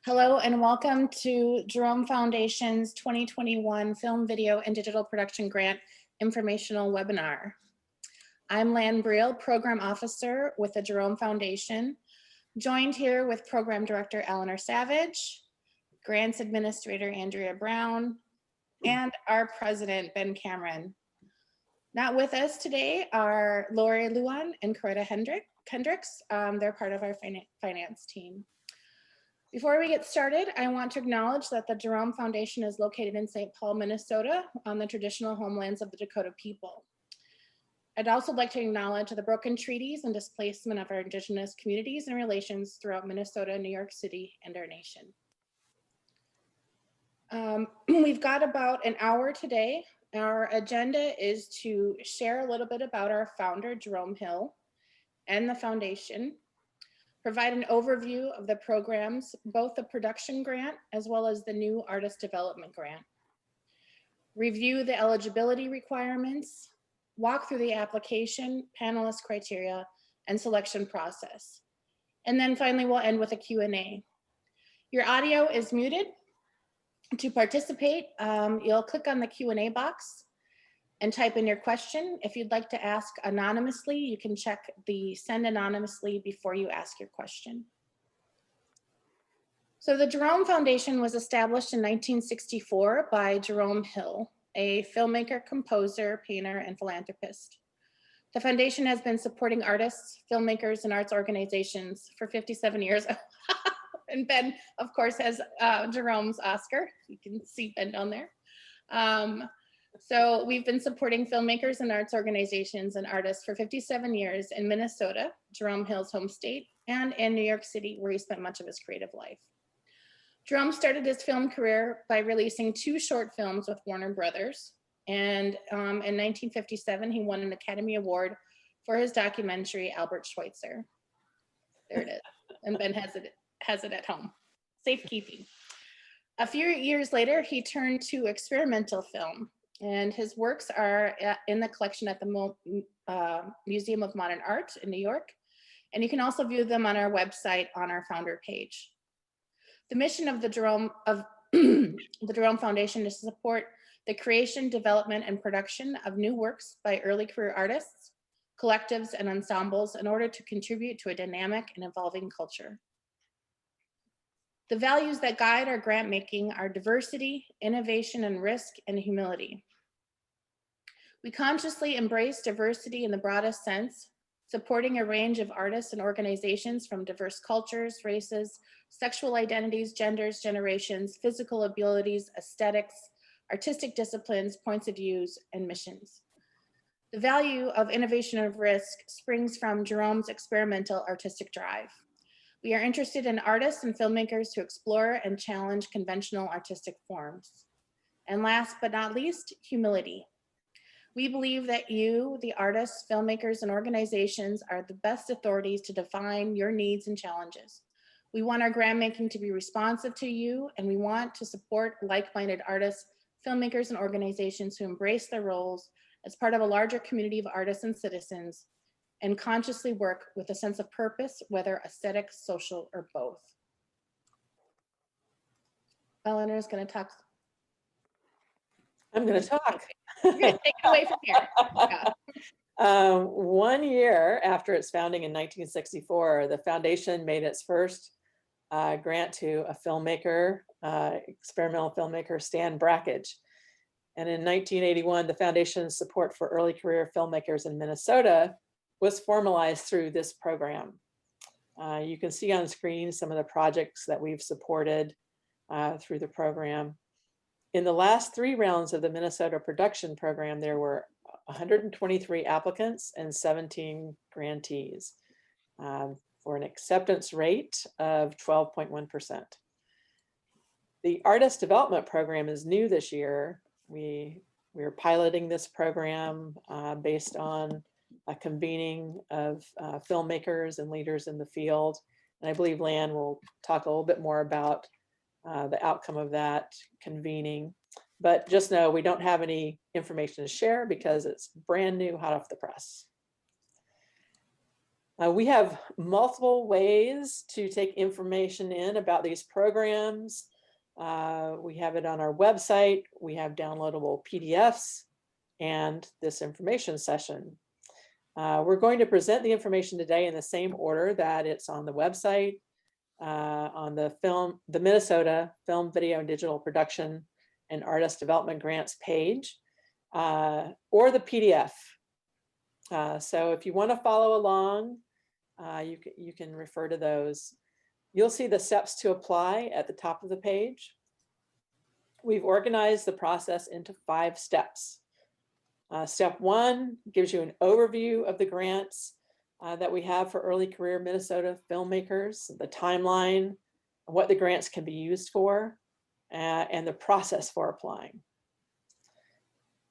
Hello and welcome to Jerome Foundation's 2021 Film, Video, and Digital Production Grant Informational Webinar. I'm Lan Briel, Program Officer with the Jerome Foundation, joined here with Program Director Eleanor Savage, Grants Administrator Andrea Brown, and our President Ben Cameron. Not with us today are Lori Luan and Coretta Hendricks. They're part of our finance team. Before we get started, I want to acknowledge that the Jerome Foundation is located in St. Paul, Minnesota, on the traditional homelands of the Dakota people. I'd also like to acknowledge the broken treaties and displacement of our Indigenous communities and relations throughout Minnesota, New York City, and our nation. We've got about an hour today. Our agenda is to share a little bit about our founder, Jerome Hill, and the foundation, provide an overview of the programs, both the production grant as well as the new artist development grant, review the eligibility requirements, walk through the application, panelist criteria, and selection process. And then finally, we'll end with a Q&A. Your audio is muted. To participate, you'll click on the Q&A box and type in your question. If you'd like to ask anonymously, you can check the send anonymously before you ask your question. So the Jerome Foundation was established in 1964 by Jerome Hill, a filmmaker, composer, painter, and philanthropist. The foundation has been supporting artists, filmmakers, and arts organizations for 57 years. And Ben, of course, has Jerome's Oscar. You can see Ben down there. So we've been supporting filmmakers and arts organizations and artists for 57 years in Minnesota, Jerome Hill's home state, and in New York City, where he spent much of his creative life. Jerome started his film career by releasing 2 short films with Warner Brothers. And in 1957, he won an Academy Award for his documentary, Albert Schweitzer. There it is. And Ben has it at home. Safekeeping. A few years later, he turned to experimental film. And his works are in the collection at the Museum of Modern Art in New York. And you can also view them on our website on our founder page. The mission of the Jerome Foundation is to support the creation, development, and production of new works by early career artists, collectives, and ensembles in order to contribute to a dynamic and evolving culture. The values that guide our grant making are diversity, innovation, and risk, and humility. We consciously embrace diversity in the broadest sense, supporting a range of artists and organizations from diverse cultures, races, sexual identities, genders, generations, physical abilities, aesthetics, artistic disciplines, points of views, and missions. The value of innovation and risk springs from Jerome's experimental artistic drive. We are interested in artists and filmmakers who explore and challenge conventional artistic forms. And last but not least, humility. We believe that you, the artists, filmmakers, and organizations are the best authorities to define your needs and challenges. We want our grant making to be responsive to you, and we want to support like-minded artists, filmmakers, and organizations who embrace their roles as part of a larger community of artists and citizens and consciously work with a sense of purpose, whether aesthetic, social, or both. Eleanor is going to talk. I'm going to talk. You're going to take it away from here. Yeah. 1 year after its founding in 1964, the foundation made its first grant to a filmmaker, experimental filmmaker, Stan Brakhage. And in 1981, the foundation's support for early career filmmakers in Minnesota was formalized through this program. You can see on screen some of the projects that we've supported through the program. In the last 3 rounds of the Minnesota production program, there were 123 applicants and 17 grantees for an acceptance rate of 12.1%. The artist development program is new this year. We're piloting this program based on a convening of filmmakers and leaders in the field. And I believe Lan will talk a little bit more about the outcome of that convening. But just know we don't have any information to share because it's brand new, hot off the press. We have multiple ways to take information in about these programs. We have it on our website. We have downloadable PDFs and this information session. We're going to present the information today in the same order that it's on the website, on the Minnesota Film, Video, and Digital Production and Artist Development Grants page, or the PDF. So if you want to follow along, you can refer to those. You'll see the steps to apply at the top of the page. We've organized the process into 5 steps. Step 1 gives you an overview of the grants that we have for early career Minnesota filmmakers, the timeline, what the grants can be used for, and the process for applying.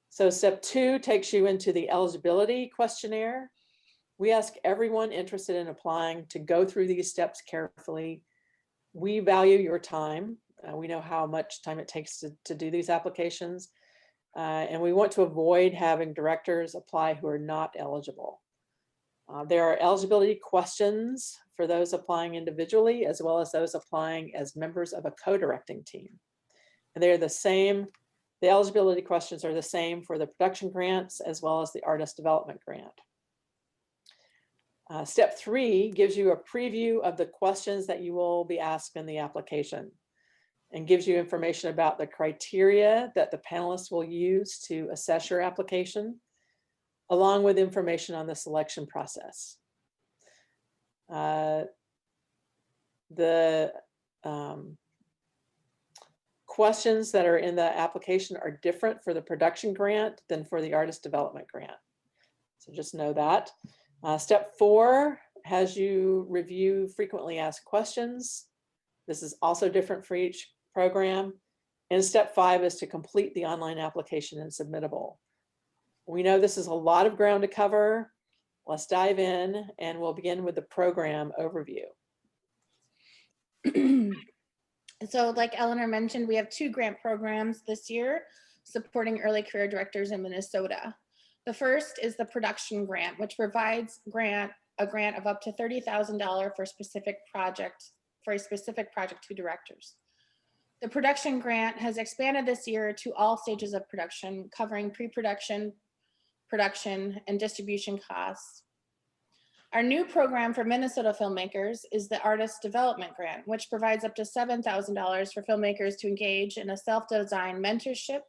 So step 2 takes you into the eligibility questionnaire. We ask everyone interested in applying to go through these steps carefully. We value your time. We know how much time it takes to do these applications. And we want to avoid having directors apply who are not eligible. There are eligibility questions for those applying individually, as well as those applying as members of a co-directing team. And they're the same. The eligibility questions are the same for the production grants as well as the artist development grant. Step 3 gives you a preview of the questions that you will be asked in the application and gives you information about the criteria that the panelists will use to assess your application, along with information on the selection process. The questions that are in the application are different for the production grant than for the artist development grant. So just know that. Step 4 has you review frequently asked questions. This is also different for each program. And step 5 is to complete the online application and Submittable. We know this is a lot of ground to cover. Let's dive in, and we'll begin with the program overview. So like Eleanor mentioned, we have 2 grant programs this year supporting early career directors in Minnesota. The first is the production grant, which provides a grant of up to $30,000 for a specific project to directors. The production grant has expanded this year to all stages of production, covering pre-production, production, and distribution costs. Our new program for Minnesota filmmakers is the Artist Development Grant, which provides up to $7,000 for filmmakers to engage in a self-designed mentorship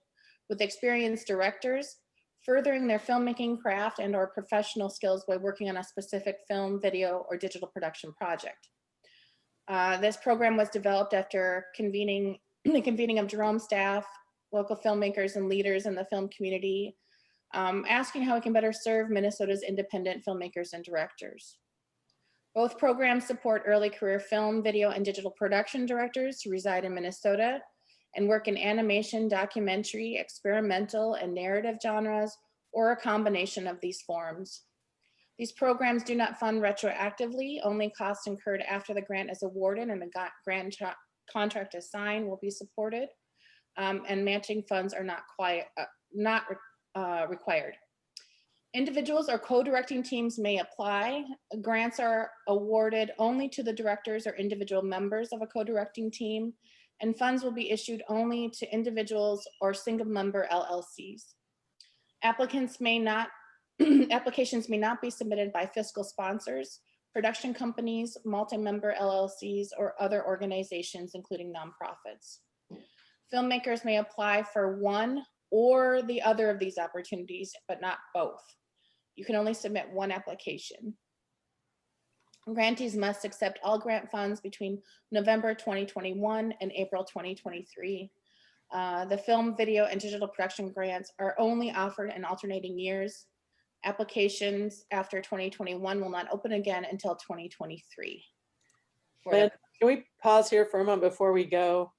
with experienced directors, furthering their filmmaking craft and/or professional skills by working on a specific film, video, or digital production project. This program was developed after the convening of Jerome staff, local filmmakers, and leaders in the film community, asking how we can better serve Minnesota's independent filmmakers and directors. Both programs support early career film, video, and digital production directors who reside in Minnesota and work in animation, documentary, experimental, and narrative genres, or a combination of these forms. These programs do not fund retroactively. Only costs incurred after the grant is awarded and the grant contract is signed will be supported, and matching funds are not required. Individuals or co-directing teams may apply. Grants are awarded only to the directors or individual members of a co-directing team, and funds will be issued only to individuals or single member LLCs. Applications may not be submitted by fiscal sponsors, production companies, multi-member LLCs, or other organizations, including nonprofits. Filmmakers may apply for one or the other of these opportunities, but not both. You can only submit one application. Grantees must accept all grant funds between November 2021 and April 2023. The film, video, and digital production grants are only offered in alternating years. Applications after 2021 will not open again until 2023. And can we pause here for a moment before we go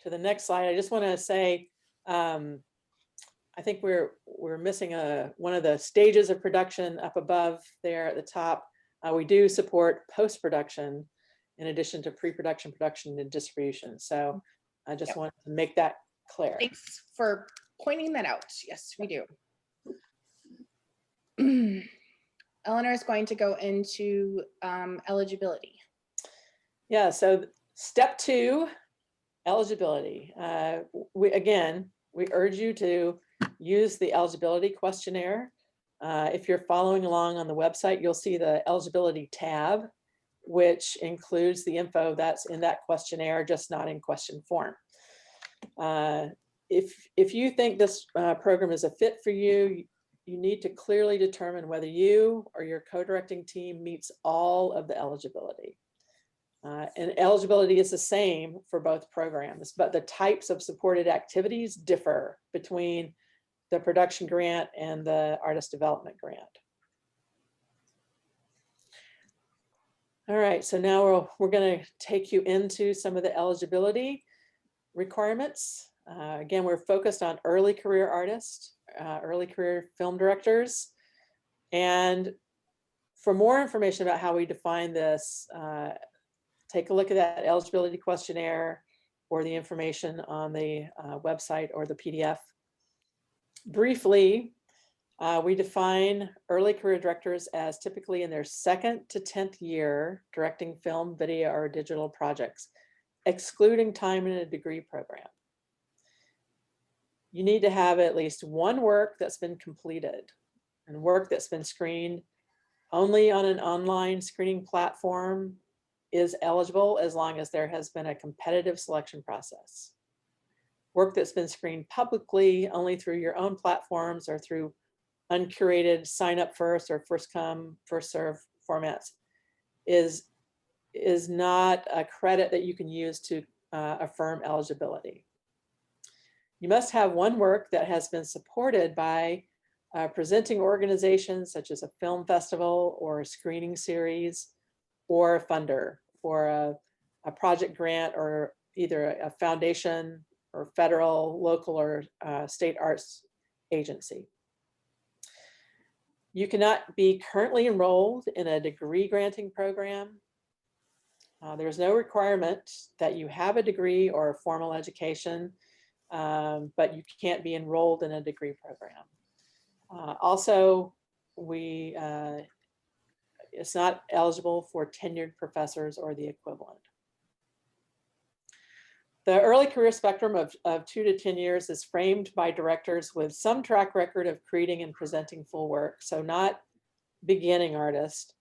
to the next slide? I just want to say, I think we're missing one of the stages of production up above there at the top. We do support post-production in addition to pre-production, production, and distribution. So I just wanted to make that clear. Thanks for pointing that out. Yes, we do. Eleanor is going to go into eligibility. Yeah, so step 2, eligibility. We urge you to use the eligibility questionnaire. If you're following along on the website, you'll see the eligibility tab, which includes the info that's in that questionnaire, just not in question form. If you think this program is a fit for you, you need to clearly determine whether you or your co-directing team meets all of the eligibility. And eligibility is the same for both programs, but the types of supported activities differ between the production grant and the artist development grant. All right, so now we're going to take you into some of the eligibility requirements. Again, we're focused on early career artists, early career film directors. And for more information about how we define this, take a look at that eligibility questionnaire or the information on the website or the PDF. Briefly, we define early career directors as typically in their 2nd to 10th year directing film, video, or digital projects, excluding time in a degree program. You need to have at least one work that's been completed and work that's been screened only on an online screening platform is eligible as long as there has been a competitive selection process. Work that's been screened publicly only through your own platforms or through uncurated sign up first or first come, first serve formats is not a credit that you can use to affirm eligibility. You must have one work that has been supported by presenting organizations such as a film festival or a screening series or a funder for a project grant or either a foundation or federal, local, or state arts agency. You cannot be currently enrolled in a degree granting program. There's no requirement that you have a degree or a formal education, but you can't be enrolled in a degree program. Also, it's not eligible for tenured professors or the equivalent. The early career spectrum of 2 to 10 years is framed by directors with some track record of creating and presenting full work, so not beginning artists,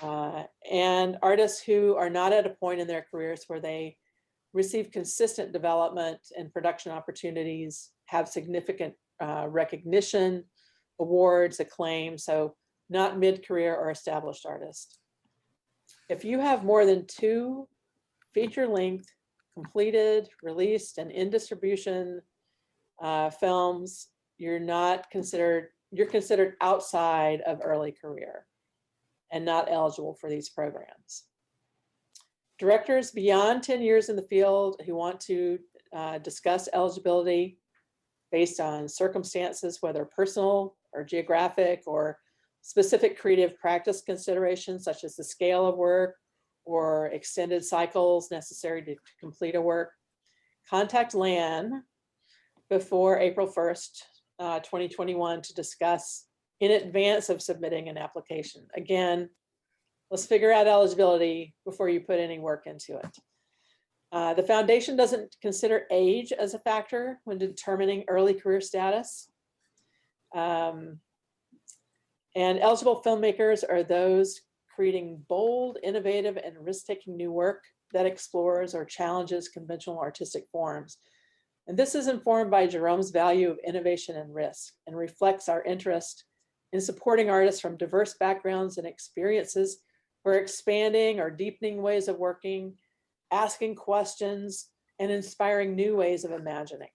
and artists who are not at a point in their careers where they receive consistent development and production opportunities, have significant recognition, awards, acclaim, so not mid-career or established artists. If you have more than 2 feature-length, completed, released, and in distribution films, you're considered outside of early career and not eligible for these programs. Directors beyond 10 years in the field who want to discuss eligibility based on circumstances, whether personal or geographic or specific creative practice considerations, such as the scale of work or extended cycles necessary to complete a work, contact LAN before April 1st, 2021 to discuss in advance of submitting an application. Again, let's figure out eligibility before you put any work into it. The foundation doesn't consider age as a factor when determining early career status. And eligible filmmakers are those creating bold, innovative, and risk-taking new work that explores or challenges conventional artistic forms. And this is informed by Jerome's value of innovation and risk and reflects our interest in supporting artists from diverse backgrounds and experiences who are expanding or deepening ways of working, asking questions, and inspiring new ways of imagining.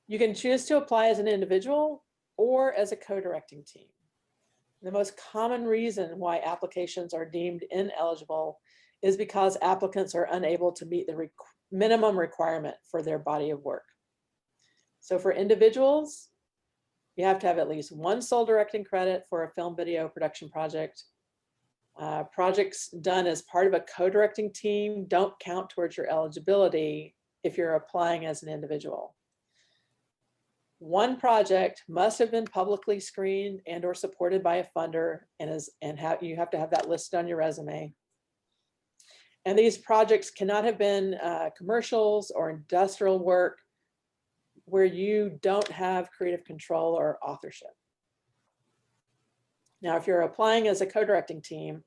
You can choose to apply as an individual or as a co-directing team. The most common reason why applications are deemed ineligible is because applicants are unable to meet the minimum requirement for their body of work. So for individuals, you have to have at least one sole directing credit for a film video production project. Projects done as part of a co-directing team don't count towards your eligibility if you're applying as an individual. One project must have been publicly screened and or supported by a funder you have to have that listed on your resume. And these projects cannot have been commercials or industrial work where you don't have creative control or authorship. Now, if you're applying as a co-directing team,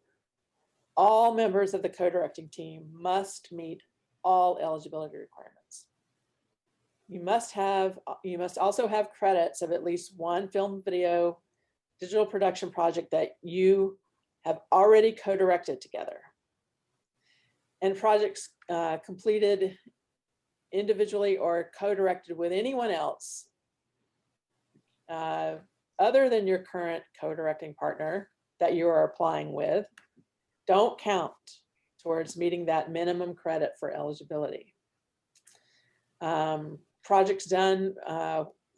all members of the co-directing team must meet all eligibility requirements. You must also have credits of at least one film, video, digital production project that you have already co-directed together. And projects completed individually or co-directed with anyone else other than your current co-directing partner that you are applying with don't count towards meeting that minimum credit for eligibility. Projects done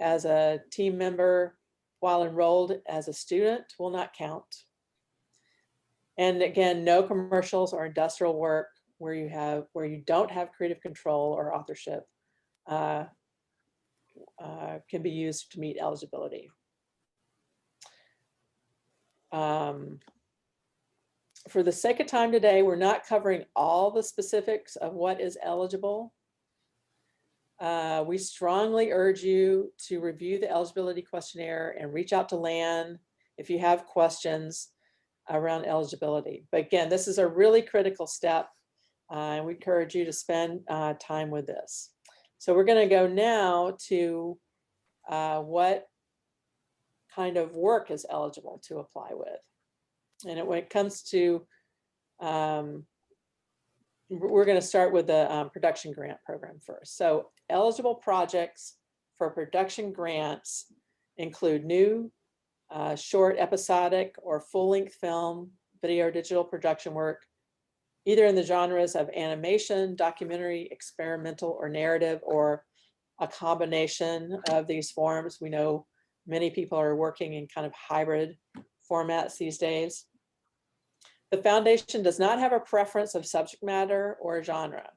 as a team member while enrolled as a student will not count. And again, no commercials or industrial work where you don't have creative control or authorship can be used to meet eligibility. For the sake of time today, we're not covering all the specifics of what is eligible. We strongly urge you to review the eligibility questionnaire and reach out to LAN if you have questions around eligibility. But again, this is a really critical step, and we encourage you to spend time with this. So we're going to go now to what kind of work is eligible to apply with. And when it comes to, we're going to start with the production grant program first. So eligible projects for production grants include new, short, episodic, or full-length film, video, or digital production work, either in the genres of animation, documentary, experimental, or narrative, or a combination of these forms. We know many people are working in kind of hybrid formats these days. The foundation does not have a preference of subject matter or genre.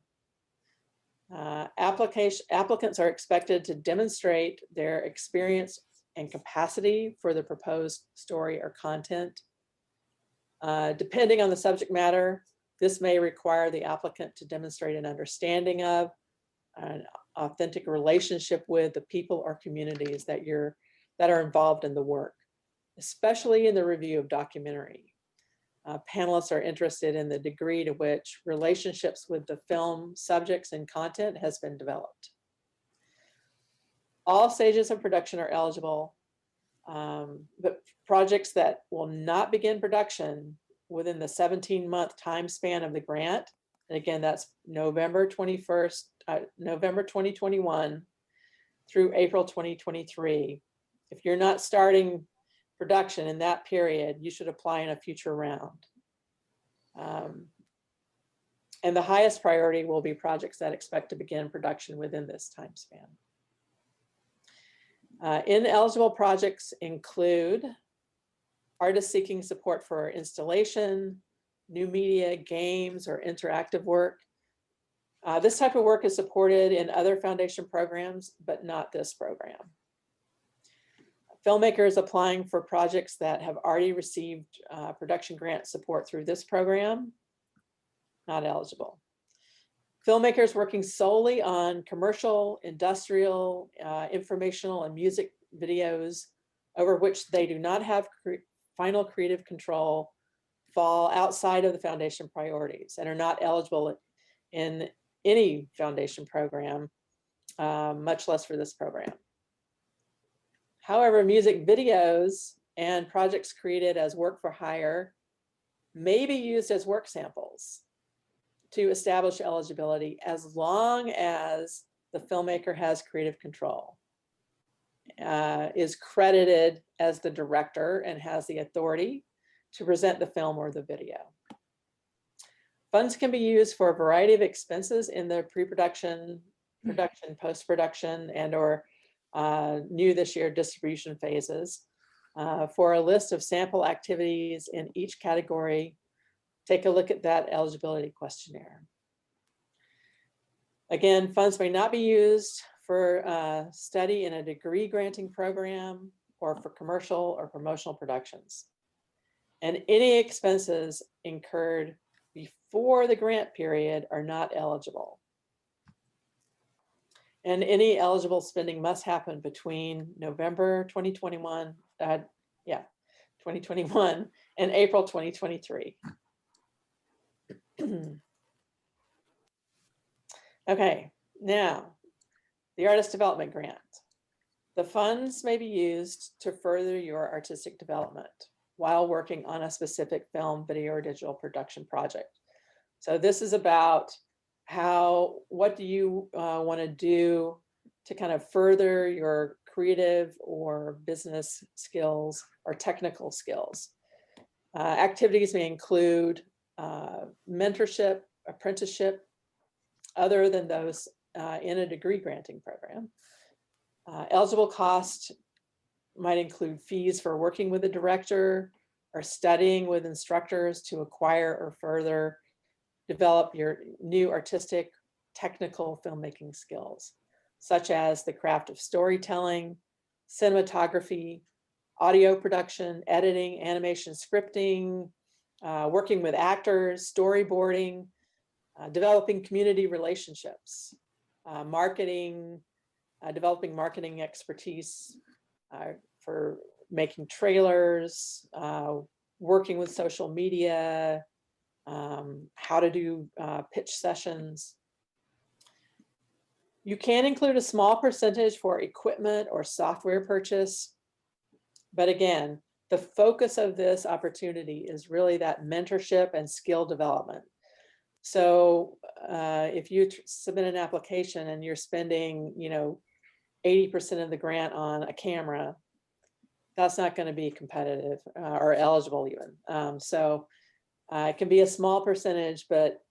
Applicants are expected to demonstrate their experience and capacity for the proposed story or content. Depending on the subject matter, this may require the applicant to demonstrate an understanding of an authentic relationship with the people or communities that are involved in the work, especially in the review of documentary. Panelists are interested in the degree to which relationships with the film subjects and content has been developed. All stages of production are eligible, but projects that will not begin production within the 17-month time span of the grant, and again, that's November 2021 through April 2023. If you're not starting production in that period, you should apply in a future round. And the highest priority will be projects that expect to begin production within this time span. Ineligible projects include artists seeking support for installation, new media, games, or interactive work. This type of work is supported in other foundation programs, but not this program. Filmmakers applying for projects that have already received production grant support through this program, not eligible. Filmmakers working solely on commercial, industrial, informational, and music videos over which they do not have final creative control fall outside of the foundation priorities and are not eligible in any foundation program, much less for this program. However, music videos and projects created as work for hire may be used as work samples to establish eligibility as long as the filmmaker has creative control, is credited as the director, and has the authority to present the film or the video. Funds can be used for a variety of expenses in the pre-production, production, post-production, and or new this year distribution phases. For a list of sample activities in each category, take a look at that eligibility questionnaire. Again, funds may not be used for study in a degree granting program or for commercial or promotional productions. And any expenses incurred before the grant period are not eligible. And any eligible spending must happen between November 2021, 2021 and April 2023. Okay, now the Artist Development Grant. The funds may be used to further your artistic development while working on a specific film, video, or digital production project. So this is about what do you want to do to kind of further your creative or business skills or technical skills. Activities may include mentorship, apprenticeship, other than those in a degree granting program. Eligible costs might include fees for working with a director or studying with instructors to acquire or further develop your new artistic, technical filmmaking skills, such as the craft of storytelling, cinematography, audio production, editing, animation, scripting, working with actors, storyboarding, developing community relationships, marketing, developing marketing expertise for making trailers, working with social media, how to do pitch sessions. You can include a small percentage for equipment or software purchase. But again, the focus of this opportunity is really that mentorship and skill development. So if you submit an application and you're spending, 80% of the grant on a camera, that's not going to be competitive or eligible even. So it can be a small percentage, but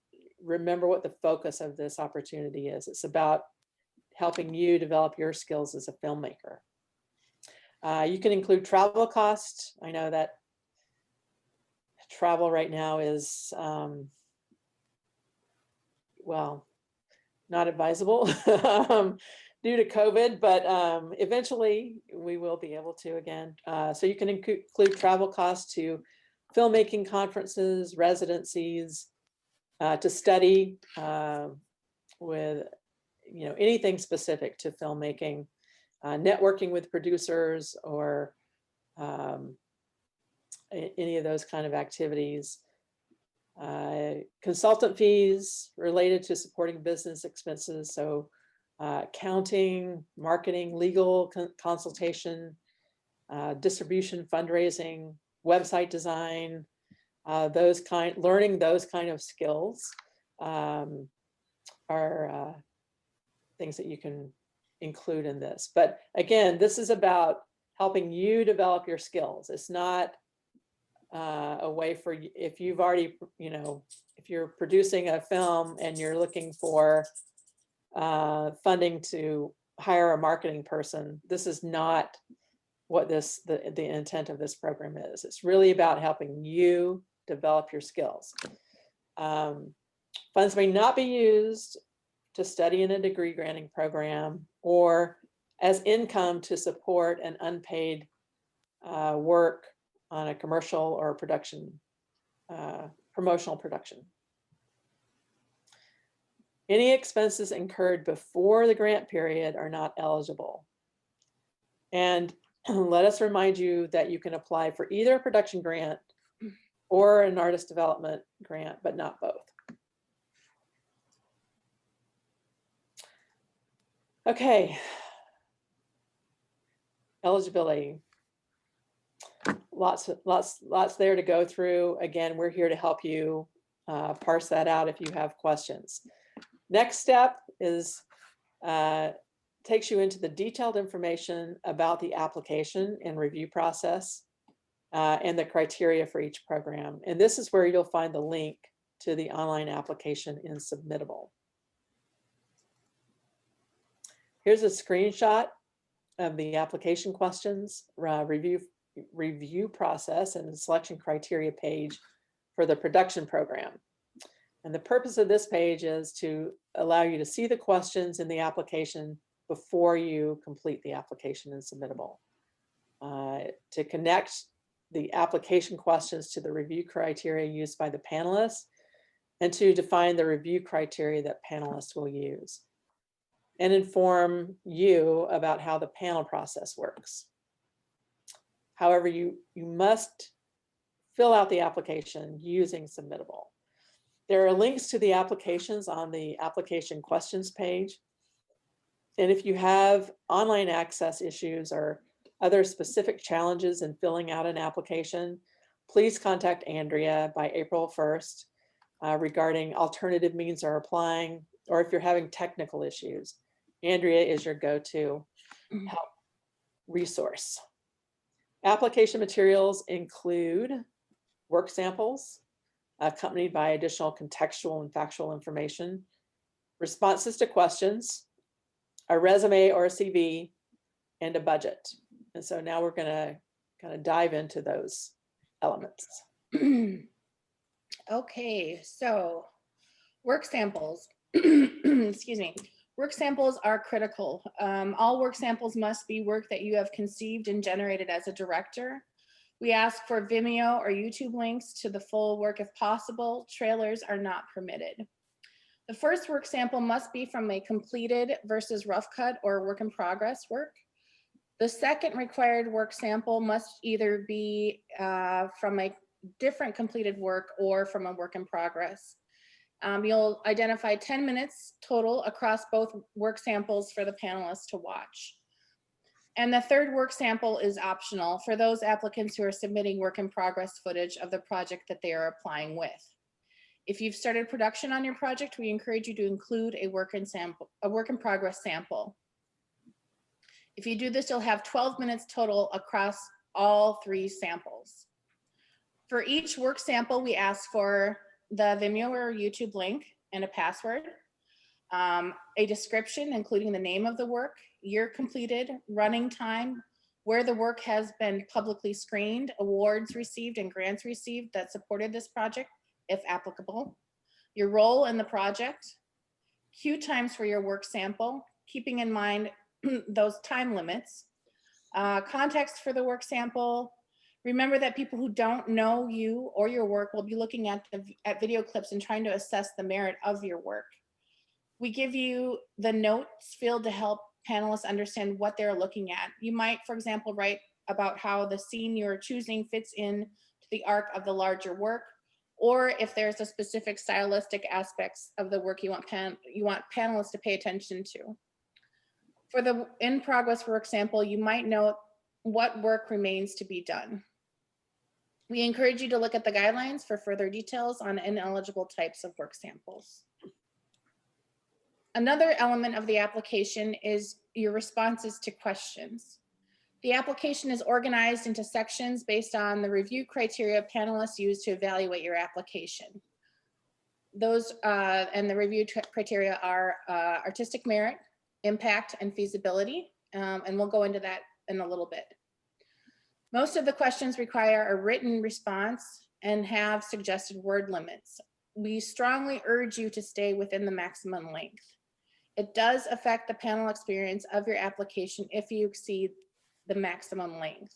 remember what the focus of this opportunity is. It's about helping you develop your skills as a filmmaker. You can include travel costs. I know that travel right now is, well, not advisable due to COVID, but eventually we will be able to again. So you can include travel costs to filmmaking conferences, residencies, to study with, anything specific to filmmaking, networking with producers or any of those kind of activities. Consultant fees related to supporting business expenses. So accounting, marketing, legal consultation, distribution, fundraising, website design, learning those kind of skills are things that you can include in this. But again, this is about helping you develop your skills. It's not a way for you, if you've already, if you're producing a film and you're looking for funding to hire a marketing person, this is not what the intent of this program is. It's really about helping you develop your skills. Funds may not be used to study in a degree granting program or as income to support an unpaid work on a commercial or promotional production. Any expenses incurred before the grant period are not eligible. And let us remind you that you can apply for either a production grant or an artist development grant, but not both. Okay. Eligibility. Lots there to go through. Again, we're here to help you parse that out if you have questions. Next step is takes you into the detailed information about the application and review process and the criteria for each program. And this is where you'll find the link to the online application in Submittable. Here's a screenshot of the application questions, review process, and the selection criteria page for the production program. And the purpose of this page is to allow you to see the questions in the application before you complete the application in Submittable. To connect the application questions to the review criteria used by the panelists, and to define the review criteria that panelists will use, and inform you about how the panel process works. However, you must fill out the application using Submittable. There are links to the applications on the application questions page. And if you have online access issues or other specific challenges in filling out an application, please contact Andrea by April 1st regarding alternative means of applying, or if you're having technical issues. Andrea is your go-to help resource. Application materials include work samples, accompanied by additional contextual and factual information, responses to questions, a resume or a CV, and a budget. And so now we're going to kind of dive into those elements. Okay, so work samples. Excuse me. Work samples are critical. All work samples must be work that you have conceived and generated as a director. We ask for Vimeo or YouTube links to the full work if possible. Trailers are not permitted. The first work sample must be from a completed versus rough cut or work in progress work. The second required work sample must either be from a different completed work or from a work in progress. You'll identify 10 minutes total across both work samples for the panelists to watch. And the third work sample is optional for those applicants who are submitting work in progress footage of the project that they are applying with. If you've started production on your project, we encourage you to include a work in progress sample. If you do this, you'll have 12 minutes total across all three samples. For each work sample, we ask for the Vimeo or YouTube link and a password, a description, including the name of the work, year completed, running time, where the work has been publicly screened, awards received and grants received that supported this project, if applicable, your role in the project, queue times for your work sample, keeping in mind those time limits, context for the work sample. Remember that people who don't know you or your work will be looking at video clips and trying to assess the merit of your work. We give you the notes field to help panelists understand what they're looking at. You might, for example, write about how the scene you're choosing fits in to the arc of the larger work, or if there's a specific stylistic aspects of the work you want panelists to pay attention to. For the in-progress work sample, you might note what work remains to be done. We encourage you to look at the guidelines for further details on ineligible types of work samples. Another element of the application is your responses to questions. The application is organized into sections based on the review criteria panelists use to evaluate your application. Those and the review criteria are artistic merit, impact, and feasibility. And we'll go into that in a little bit. Most of the questions require a written response and have suggested word limits. We strongly urge you to stay within the maximum length. It does affect the panel experience of your application if you exceed the maximum length.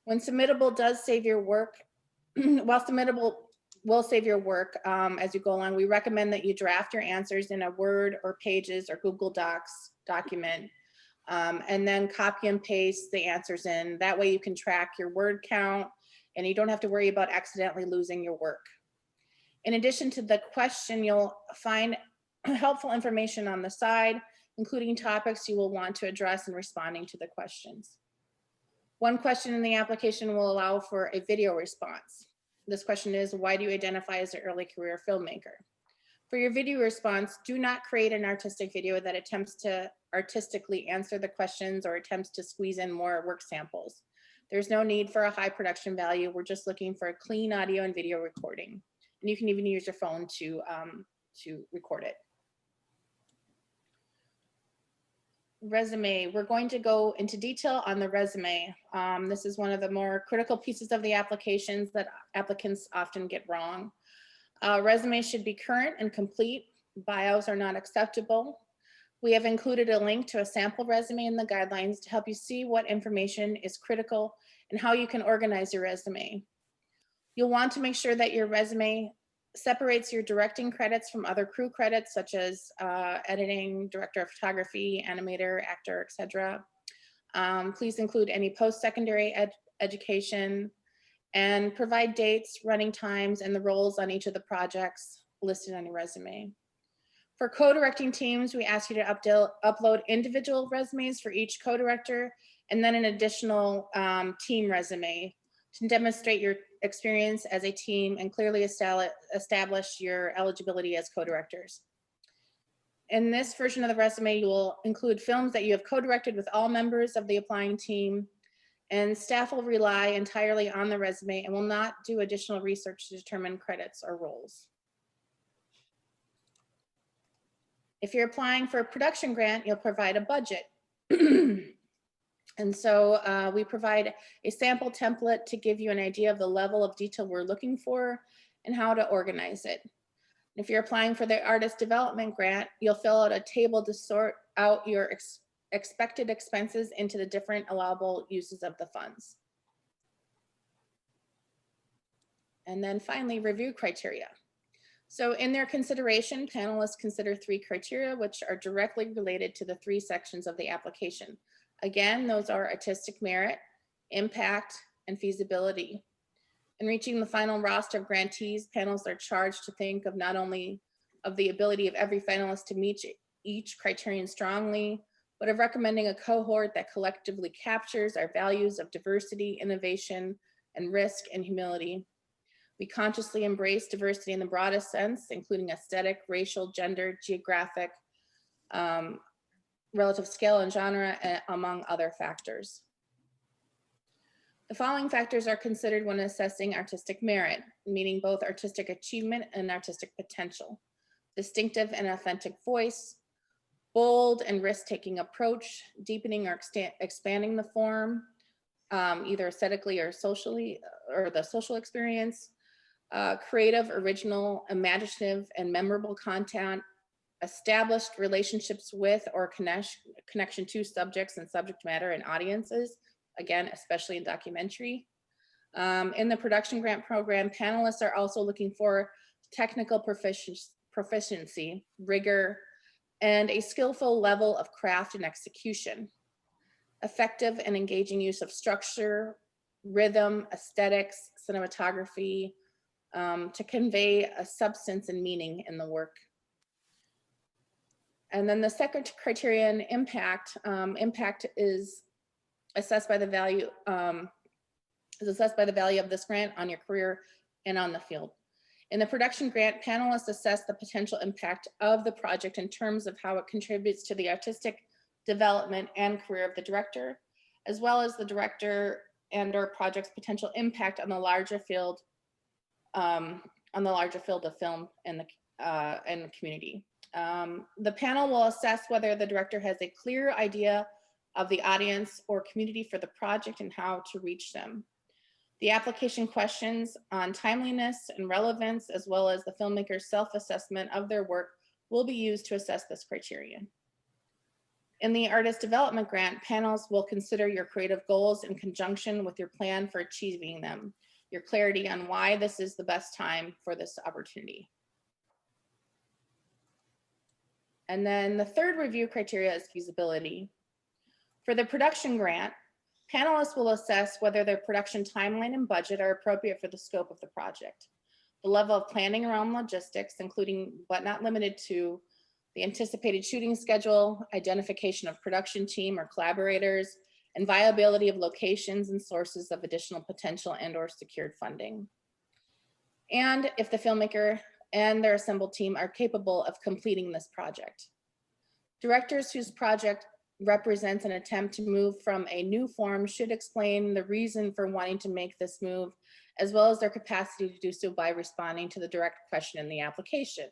When Submittable does save your work, while Submittable will save your work as you go along, we recommend that you draft your answers in a Word or Pages or Google Docs document, and then copy and paste the answers in. That way you can track your word count and you don't have to worry about accidentally losing your work. In addition to the question, you'll find helpful information on the side, including topics you will want to address in responding to the questions. One question in the application will allow for a video response. This question is, why do you identify as an early career filmmaker? For your video response, do not create an artistic video that attempts to artistically answer the questions or attempts to squeeze in more work samples. There's no need for a high production value. We're just looking for a clean audio and video recording. And you can even use your phone to record it. Resume, we're going to go into detail on the resume. This is one of the more critical pieces of the applications that applicants often get wrong. Resume should be current and complete. Bios are not acceptable. We have included a link to a sample resume in the guidelines to help you see what information is critical and how you can organize your resume. You'll want to make sure that your resume separates your directing credits from other crew credits, such as editing, director of photography, animator, actor, etc. Please include any post-secondary education and provide dates, running times, and the roles on each of the projects listed on your resume. For co-directing teams, we ask you to upload individual resumes for each co-director and then an additional team resume to demonstrate your experience as a team and clearly establish your eligibility as co-directors. In this version of the resume, you will include films that you have co-directed with all members of the applying team, and staff will rely entirely on the resume and will not do additional research to determine credits or roles. If you're applying for a production grant, you'll provide a budget. And so we provide a sample template to give you an idea of the level of detail we're looking for and how to organize it. If you're applying for the artist development grant, you'll fill out a table to sort out your expected expenses into the different allowable uses of the funds. And then finally, review criteria. So in their consideration, panelists consider 3 criteria, which are directly related to the 3 sections of the application. Again, those are artistic merit, impact, and feasibility. In reaching the final roster of grantees, panelists are charged to think of not only of the ability of every finalist to meet each criterion strongly, but of recommending a cohort that collectively captures our values of diversity, innovation, and risk and humility. We consciously embrace diversity in the broadest sense, including aesthetic, racial, gender, geographic, relative scale and genre, among other factors. The following factors are considered when assessing artistic merit, meaning both artistic achievement and artistic potential. Distinctive and authentic voice, bold and risk-taking approach, deepening or expanding the form, either aesthetically or socially, or the social experience, creative, original, imaginative, and memorable content, established relationships with or connection to subjects and subject matter and audiences, again, especially in documentary. In the production grant program, panelists are also looking for technical proficiency, rigor, and a skillful level of craft and execution. Effective and engaging use of structure, rhythm, aesthetics, cinematography, to convey a substance and meaning in the work. And then the second criterion, impact. Impact is assessed by the value of this grant on your career and on the field. In the production grant, panelists assess the potential impact of the project in terms of how it contributes to the artistic development and career of the director, as well as the director and/or project's potential impact on the larger field of film and the community. The panel will assess whether the director has a clear idea of the audience or community for the project and how to reach them. The application questions on timeliness and relevance, as well as the filmmaker's self-assessment of their work, will be used to assess this criterion. In the artist development grant, panels will consider your creative goals in conjunction with your plan for achieving them, your clarity on why this is the best time for this opportunity. And then the third review criteria is feasibility. For the production grant, panelists will assess whether their production timeline and budget are appropriate for the scope of the project. The level of planning around logistics, including but not limited to the anticipated shooting schedule, identification of production team or collaborators, and viability of locations and sources of additional potential and/or secured funding. And if the filmmaker and their assembled team are capable of completing this project. Directors whose project represents an attempt to move from a new form should explain the reason for wanting to make this move, as well as their capacity to do so by responding to the direct question in the application.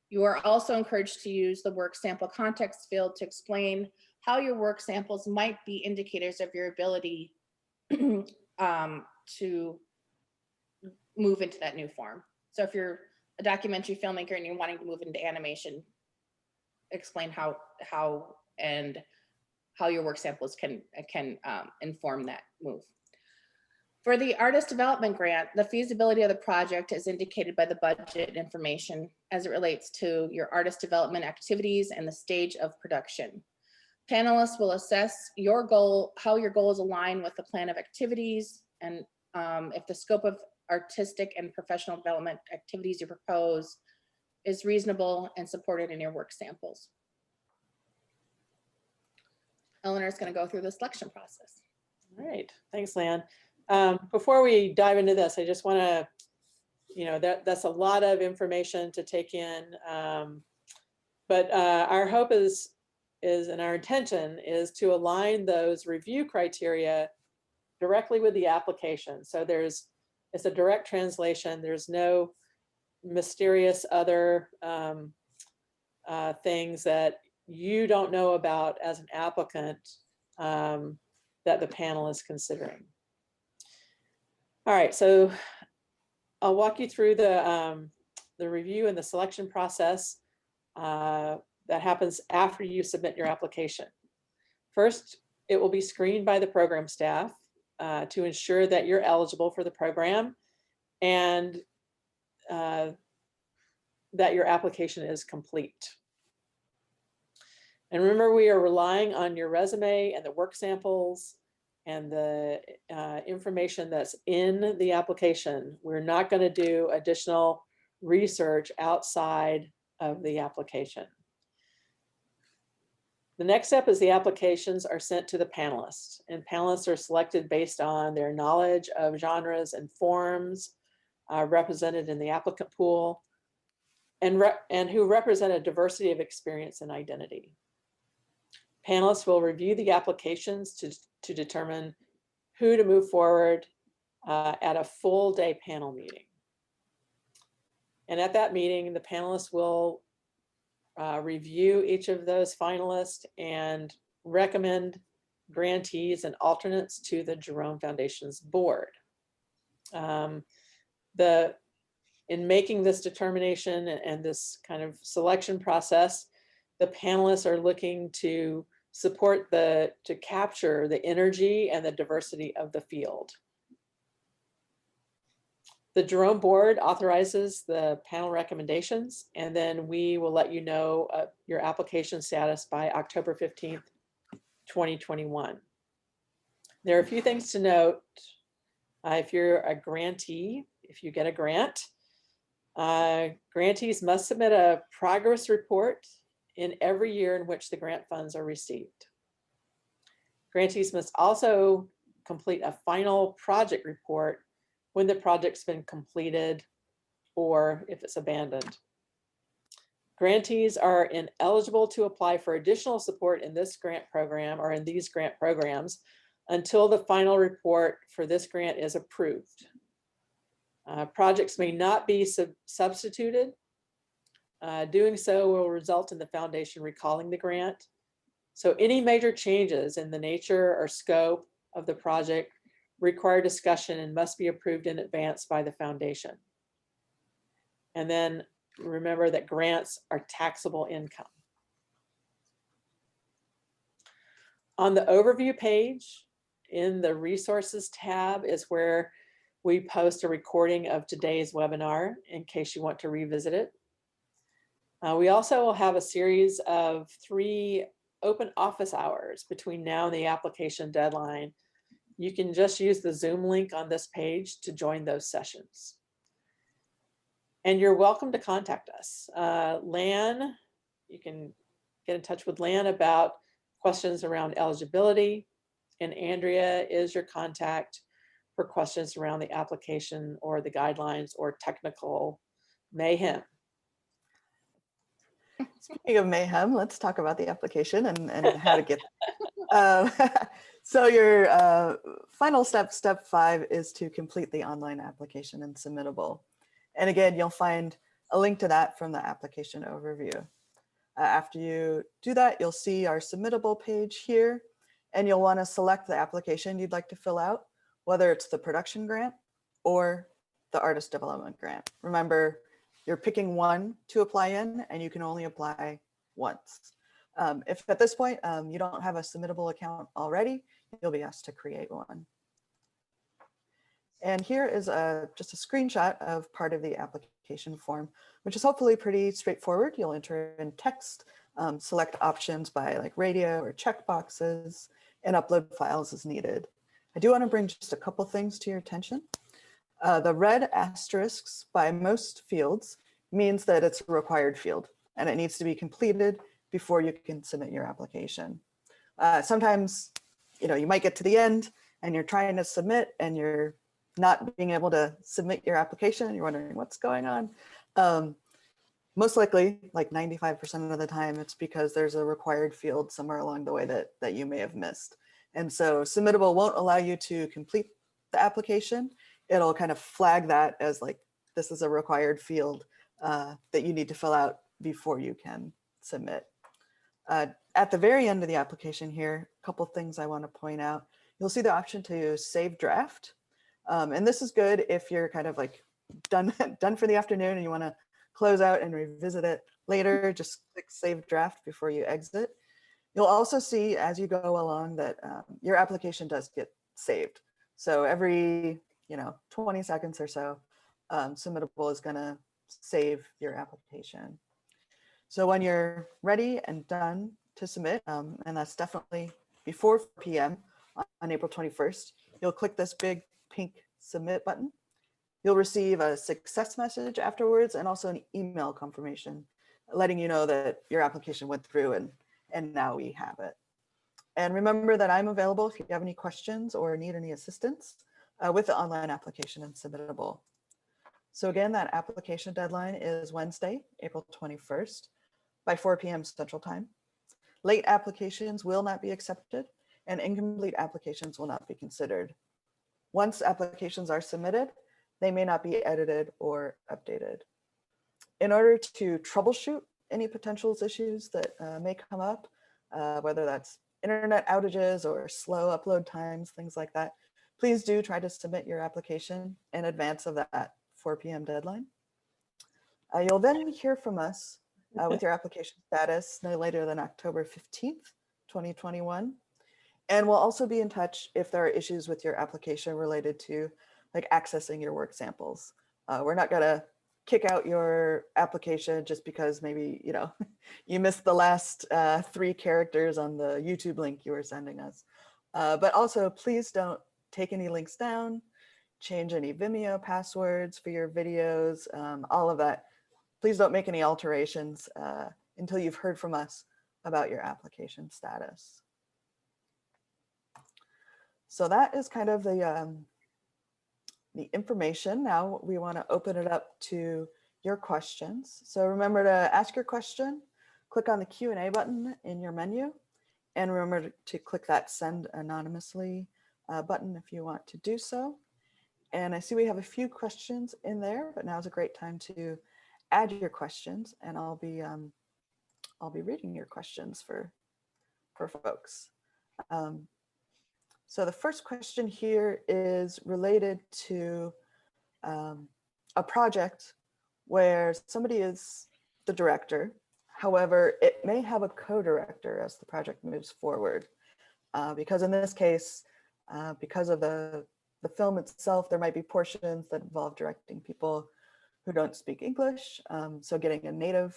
You are also encouraged to use the work sample context field to explain how your work samples might be indicators of your ability to move into that new form. So if you're a documentary filmmaker and you're wanting to move into animation, explain how your work samples can inform that move. For the artist development grant, the feasibility of the project is indicated by the budget information as it relates to your artist development activities and the stage of production. Panelists will assess your goal, how your goals align with the plan of activities, and if the scope of artistic and professional development activities you propose is reasonable and supported in your work samples. Eleanor is going to go through the selection process. All right, thanks, Lan. Before we dive into this, I just want to, that's a lot of information to take in, but our hope is and our intention is to align those review criteria directly with the application. So it's a direct translation. There's no mysterious other things that you don't know about as an applicant that the panel is considering. All right, so I'll walk you through the review and the selection process that happens after you submit your application. First, it will be screened by the program staff to ensure that you're eligible for the program and that your application is complete. And remember, we are relying on your resume and the work samples and the information that's in the application. We're not going to do additional research outside of the application. The next step is the applications are sent to the panelists, and panelists are selected based on their knowledge of genres and forms represented in the applicant pool, and who represent a diversity of experience and identity. Panelists will review the applications to determine who to move forward at a full day panel meeting. And at that meeting, the panelists will review each of those finalists and recommend grantees and alternates to the Jerome Foundation's board. In making this determination and this kind of selection process, the panelists are looking to support to capture the energy and the diversity of the field. The Jerome board authorizes the panel recommendations, and then we will let you know your application status by October 15th, 2021. There are a few things to note. If you're a grantee, if you get a grant, grantees must submit a progress report in every year in which the grant funds are received. Grantees must also complete a final project report when the project's been completed or if it's abandoned. Grantees are ineligible to apply for additional support in this grant program or in these grant programs until the final report for this grant is approved. Projects may not be substituted. Doing so will result in the foundation recalling the grant. So any major changes in the nature or scope of the project require discussion and must be approved in advance by the foundation. And then remember that grants are taxable income. On the overview page in the resources tab is where we post a recording of today's webinar in case you want to revisit it. We also will have a series of 3 open office hours between now and the application deadline. You can just use the Zoom link on this page to join those sessions. And you're welcome to contact us. Lan, you can get in touch with Lan about questions around eligibility, and Andrea is your contact for questions around the application or the guidelines or technical mayhem. Speaking of mayhem, let's talk about the application and how to get so your final step, step 5, is to complete the online application in Submittable. And again, you'll find a link to that from the application overview. After you do that, you'll see our Submittable page here, and you'll want to select the application you'd like to fill out, whether it's the production grant or the artist development grant. Remember, you're picking one to apply in, and you can only apply once. If at this point you don't have a Submittable account already, you'll be asked to create one. And here is just a screenshot of part of the application form, which is hopefully pretty straightforward. You'll enter in text, select options by like radio or checkboxes, and upload files as needed. I do want to bring just a couple things to your attention. The red asterisks by most fields means that it's a required field and it needs to be completed before you can submit your application. Sometimes, you might get to the end and you're trying to submit and you're not being able to submit your application. You're wondering what's going on. Most likely, like 95% of the time, it's because there's a required field somewhere along the way that you may have missed. And so Submittable won't allow you to complete the application. It'll kind of flag that as like, this is a required field that you need to fill out before you can submit. At the very end of the application here, a couple things I want to point out. You'll see the option to save draft. And this is good if you're kind of like done for the afternoon and you want to close out and revisit it later. Just click save draft before you exit. You'll also see as you go along that your application does get saved. So every 20 seconds or so, Submittable is going to save your application. So when you're ready and done to submit, and that's definitely before 4 p.m. on April 21st, you'll click this big pink submit button. You'll receive a success message afterwards and also an email confirmation letting you know that your application went through and now we have it. And remember that I'm available if you have any questions or need any assistance with the online application and Submittable. So again, that application deadline is Wednesday, April 21st by 4 p.m. Central Time. Late applications will not be accepted and incomplete applications will not be considered. Once applications are submitted, they may not be edited or updated. In order to troubleshoot any potential issues that may come up, whether that's internet outages or slow upload times, things like that, please do try to submit your application in advance of that 4 p.m. deadline. You'll then hear from us with your application status no later than October 15th, 2021. And we'll also be in touch if there are issues with your application related to like accessing your work samples. We're not gonna kick out your application just because maybe, you missed the last 3 characters on the YouTube link you were sending us. But also please don't take any links down, change any Vimeo passwords for your videos, all of that. Please don't make any alterations until you've heard from us about your application status. So that is kind of the information. Now we want to open it up to your questions. So remember to ask your question, click on the Q&A button in your menu, and remember to click that send anonymously button if you want to do so. And I see we have a few questions in there, but now's a great time to add your questions, and I'll be reading your questions for folks. So the first question here is related to a project where somebody is the director. However, it may have a co-director as the project moves forward. Because in this case, because of the film itself, there might be portions that involve directing people who don't speak English. So getting a native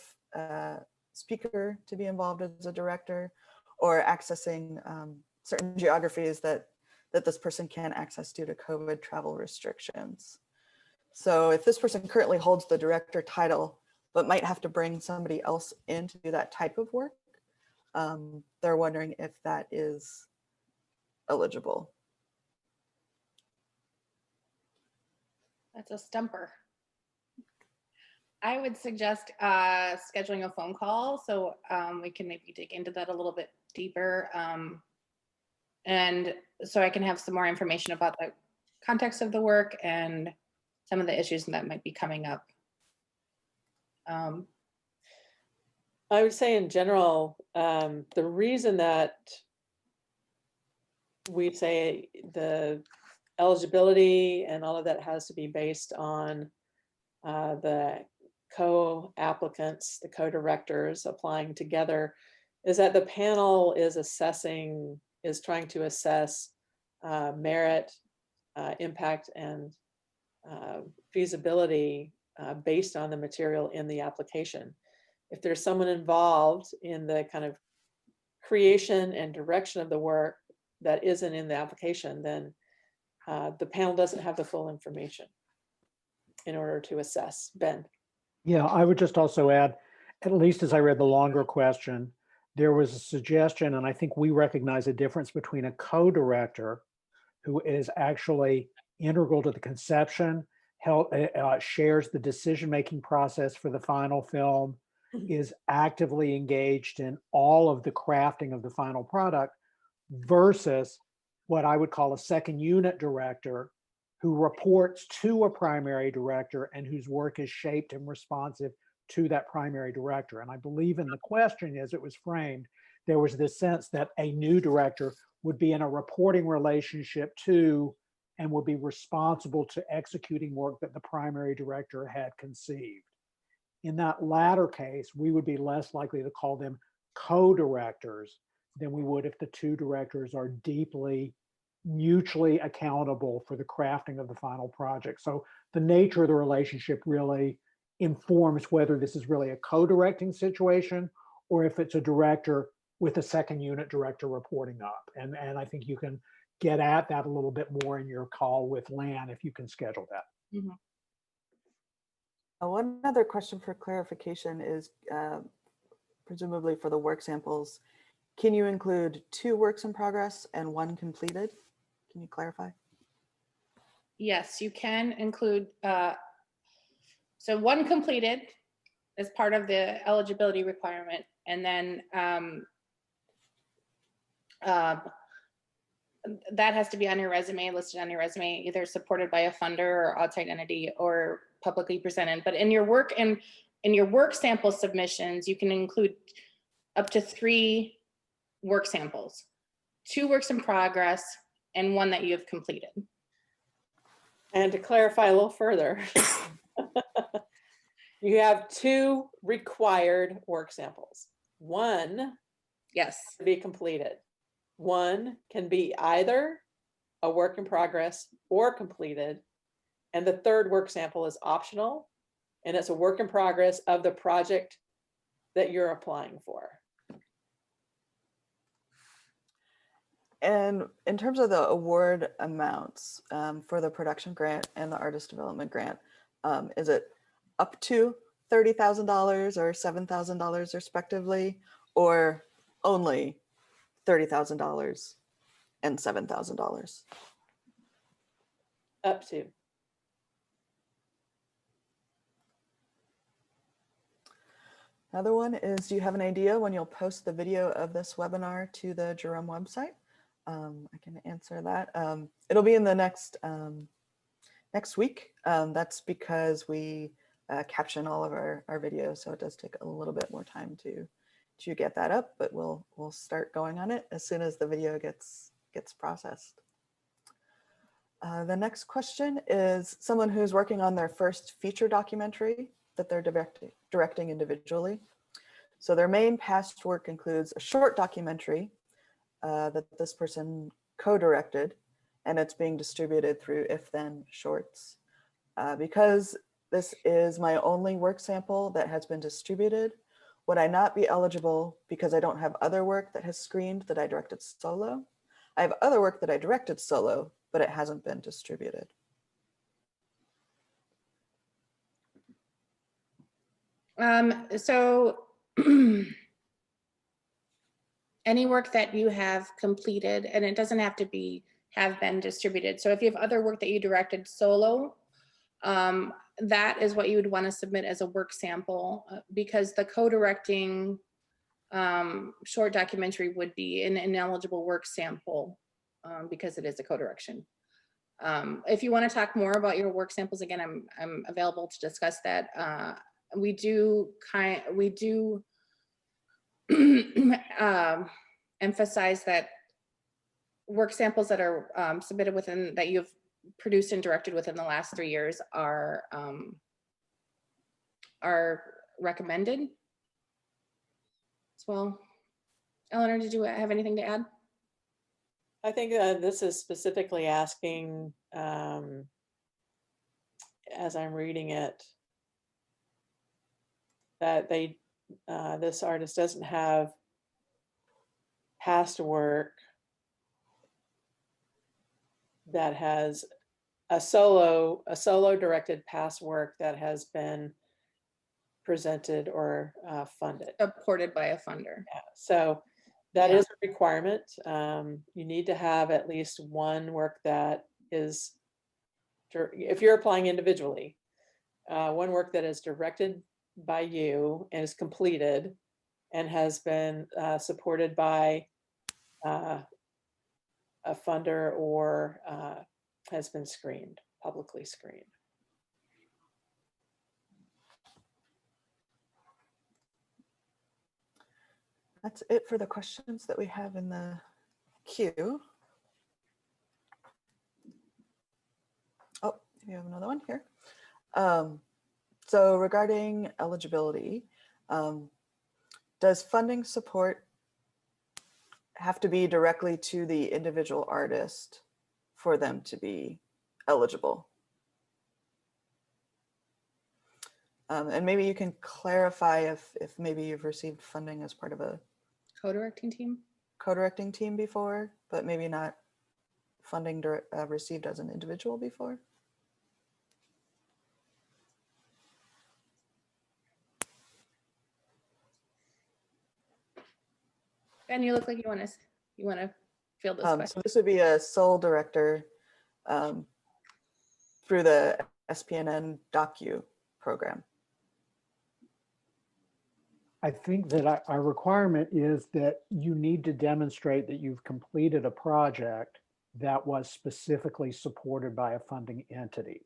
speaker to be involved as a director, or accessing certain geographies that this person can't access due to COVID travel restrictions. So if this person currently holds the director title, but might have to bring somebody else in to do that type of work, they're wondering if that is eligible. That's a stumper. I would suggest scheduling a phone call so we can maybe dig into that a little bit deeper. And so I can have some more information about the context of the work and some of the issues that might be coming up. I would say in general, the reason that we say the eligibility and all of that has to be based on the co-applicants, the co-directors applying together, is that the panel is trying to assess merit, impact, and feasibility based on the material in the application. If there's someone involved in the kind of creation and direction of the work that isn't in the application, then the panel doesn't have the full information in order to assess. Ben. Yeah, I would just also add, at least as I read the longer question, there was a suggestion, and I think we recognize a difference between a co-director who is actually integral to the conception, shares the decision-making process for the final film, is actively engaged in all of the crafting of the final product, versus what I would call a second unit director who reports to a primary director and whose work is shaped and responsive to that primary director. And I believe in the question, as it was framed, there was this sense that a new director would be in a reporting relationship to and would be responsible to executing work that the primary director had conceived. In that latter case, we would be less likely to call them co-directors than we would if the two directors are deeply mutually accountable for the crafting of the final project. So the nature of the relationship really informs whether this is really a co-directing situation or if it's a director with a second unit director reporting up. And I think you can get at that a little bit more in your call with Lan if you can schedule that. Mm-hmm. One other question for clarification is presumably for the work samples, can you include 2 works in progress and 1 completed? Can you clarify? Yes, you can include, so 1 completed as part of the eligibility requirement, and then that has to be on your resume, listed on your resume, either supported by a funder or outside entity or publicly presented. But in your work and in your work sample submissions, you can include up to 3 work samples, 2 works in progress, and 1 that you have completed. And to clarify a little further, you have 2 required work samples. 1 Yes. to be completed. 1 can be either a work in progress or completed. And the 3rd work sample is optional, and it's a work in progress of the project that you're applying for. And in terms of the award amounts for the production grant and the artist development grant, is it up to $30,000 or $7,000 respectively, or only $30,000 and $7,000? Up to. Another one is, do you have an idea when you'll post the video of this webinar to the Jerome website? I can answer that. It'll be in the next week. That's because we caption all of our videos, so it does take a little bit more time to get that up, but we'll start going on it as soon as the video gets processed. The next question is someone who's working on their first feature documentary that they're directing individually. So their main past work includes a short documentary that this person co-directed, and it's being distributed through If Then Shorts. Because this is my only work sample that has been distributed, would I not be eligible because I don't have other work that has screened that I directed solo? I have other work that I directed solo, but it hasn't been distributed. So any work that you have completed, and it doesn't have to have been distributed. So if you have other work that you directed solo, that is what you would want to submit as a work sample, because the co-directing short documentary would be an ineligible work sample because it is a co-direction. If you want to talk more about your work samples, again, I'm available to discuss that. We do emphasize that work samples that are submitted that you've produced and directed within the last 3 years are are recommended as well. Eleanor, did you have anything to add? I think this is specifically asking, as I'm reading it, that this artist doesn't have past work that has a solo directed past work that has been presented or funded. Supported by a funder. Yeah, so that Yeah. is a requirement. You need to have at least one work that is, if you're applying individually, one work that is directed by you and is completed and has been supported by a funder or has been screened, publicly screened. That's it for the questions that we have in the queue. Oh, you have another one here. So regarding eligibility, does funding support have to be directly to the individual artist for them to be eligible? And maybe you can clarify if maybe you've received funding as part of a Co-directing team? co-directing team before, but maybe not funding received as an individual before. Ben, you look like you want to field this question. So this would be a sole director through the SPNN Docu program. I think that our requirement is that you need to demonstrate that you've completed a project that was specifically supported by a funding entity.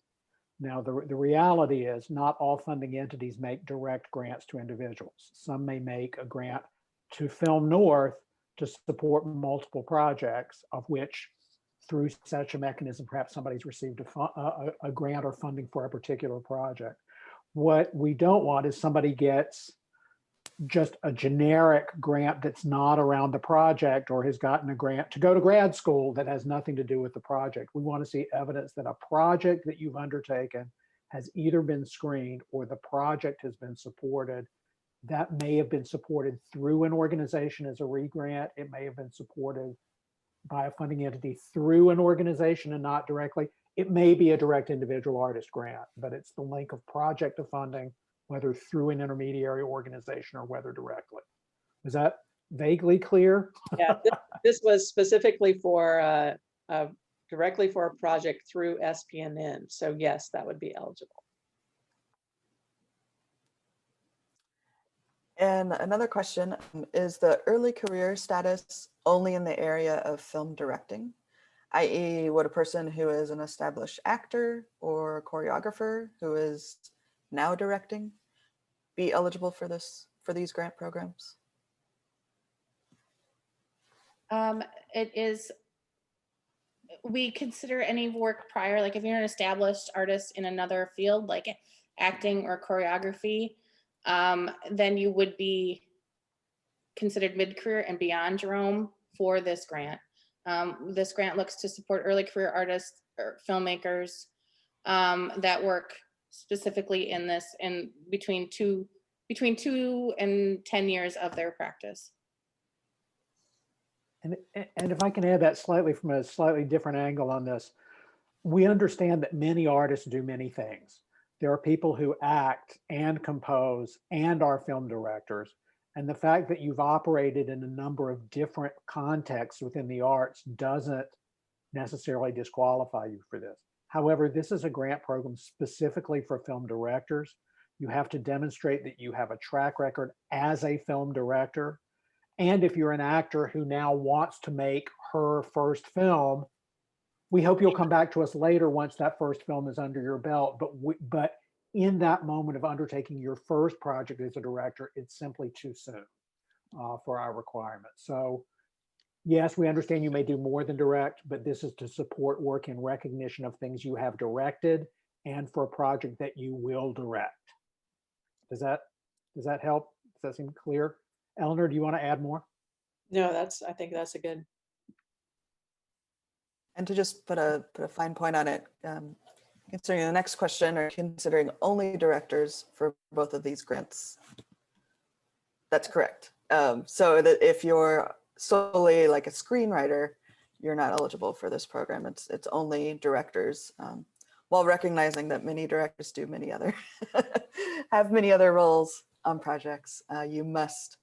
Now, the reality is not all funding entities make direct grants to individuals. Some may make a grant to Film North to support multiple projects, of which through such a mechanism, perhaps somebody's received a grant or funding for a particular project. What we don't want is somebody gets just a generic grant that's not around the project or has gotten a grant to go to grad school that has nothing to do with the project. We want to see evidence that a project that you've undertaken has either been screened or the project has been supported. That may have been supported through an organization as a re-grant. It may have been supported by a funding entity through an organization and not directly. It may be a direct individual artist grant, but it's the link of project to funding, whether through an intermediary organization or whether directly. Is that vaguely clear? Yeah, this was specifically for directly for a project through SPNN. So yes, that would be eligible. And another question, is the early career status only in the area of film directing? i.e. would a person who is an established actor or choreographer who is now directing be eligible for these grant programs? It is, we consider any work prior, like if you're an established artist in another field, like acting or choreography, then you would be considered mid-career and beyond, Jerome, for this grant. This grant looks to support early career artists or filmmakers that work specifically in this in between 2 and 10 years of their practice. And if I can add that slightly from a slightly different angle on this, we understand that many artists do many things. There are people who act and compose and are film directors. And the fact that you've operated in a number of different contexts within the arts doesn't necessarily disqualify you for this. However, this is a grant program specifically for film directors. You have to demonstrate that you have a track record as a film director. And if you're an actor who now wants to make her first film, we hope you'll come back to us later once that first film is under your belt. But in that moment of undertaking your first project as a director, it's simply too soon for our requirements. So yes, we understand you may do more than direct, but this is to support work in recognition of things you have directed and for a project that you will direct. Does that help? Does that seem clear? Eleanor, do you want to add more? No, I think that's a good. And to just put a fine point on it, considering the next question, or considering only directors for both of these grants. That's correct. So that if you're solely like a screenwriter, you're not eligible for this program. It's only directors, while recognizing that many directors do many other have many other roles on projects. You must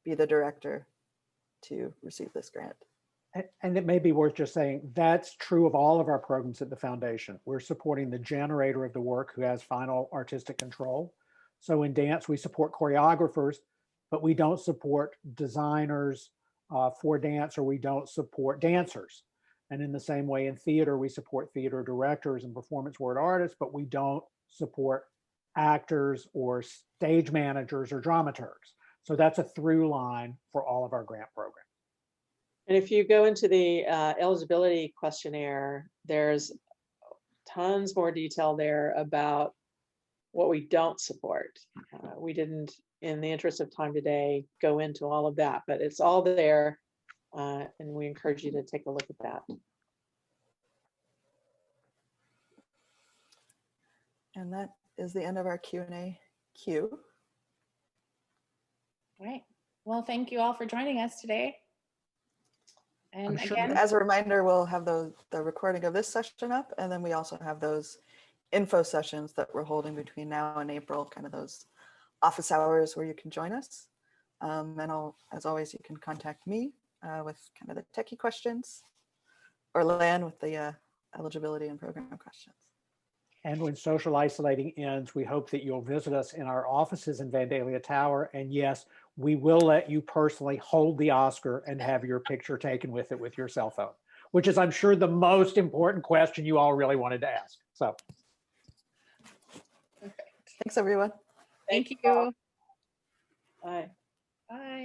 be the director to receive this grant. And it may be worth just saying that's true of all of our programs at the foundation. We're supporting the generator of the work who has final artistic control. So in dance, we support choreographers, but we don't support designers for dance, or we don't support dancers. And in the same way in theater, we support theater directors and performance word artists, but we don't support actors or stage managers or dramaturgs. So that's a through line for all of our grant programs. And if you go into the eligibility questionnaire, there's tons more detail there about what we don't support. We didn't, in the interest of time today, go into all of that, but it's all there, and we encourage you to take a look at that. And that is the end of our Q&A queue. All right. Well, thank you all for joining us today. And I'm sure again, As a reminder, we'll have the recording of this session up, and then we also have those info sessions that we're holding between now and April, kind of those office hours where you can join us. And as always, you can contact me with kind of the techie questions, or Lan with the eligibility and program questions. And when social isolating ends, we hope that you'll visit us in our offices in Vandalia Tower. And yes, we will let you personally hold the Oscar and have your picture taken with it with your cell phone, which is, I'm sure, the most important question you all really wanted to ask. So Thanks, everyone. thank you. Bye. Bye.